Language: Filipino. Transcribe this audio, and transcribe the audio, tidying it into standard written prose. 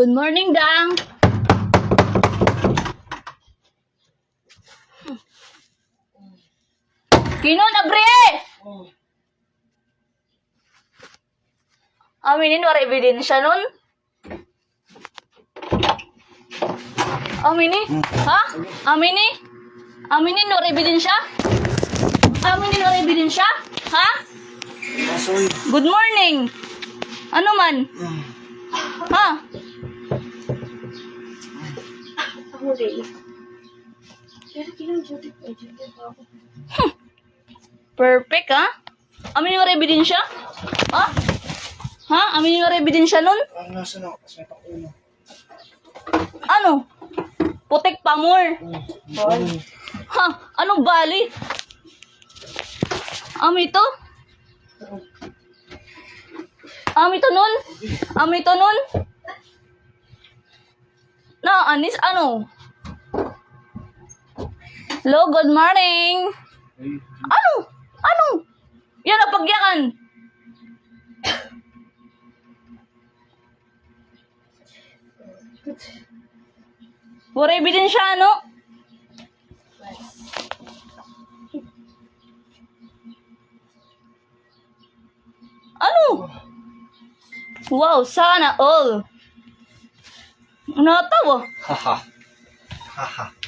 Good morning, Dang. Kinon, abre! Aminin, wala ebidensya nun? Amini? Ha? Amini? Aminin, wala ebidensya? Aminin, wala ebidensya? Ha? Good morning. Ano man? Ha? Perfect, ha? Aminin, wala ebidensya? Ha? Ha? Aminin, wala ebidensya nun? Ano? Putek pamor. Ha? Anong bali? Ami to nun? Ami to nun? Na, anis, ano? Hello, good morning. Ano? Ano? Yan ang pagyakan. Wala ebidensya, ano? Ano? Wow, sana all. Natawa. Haha. Haha.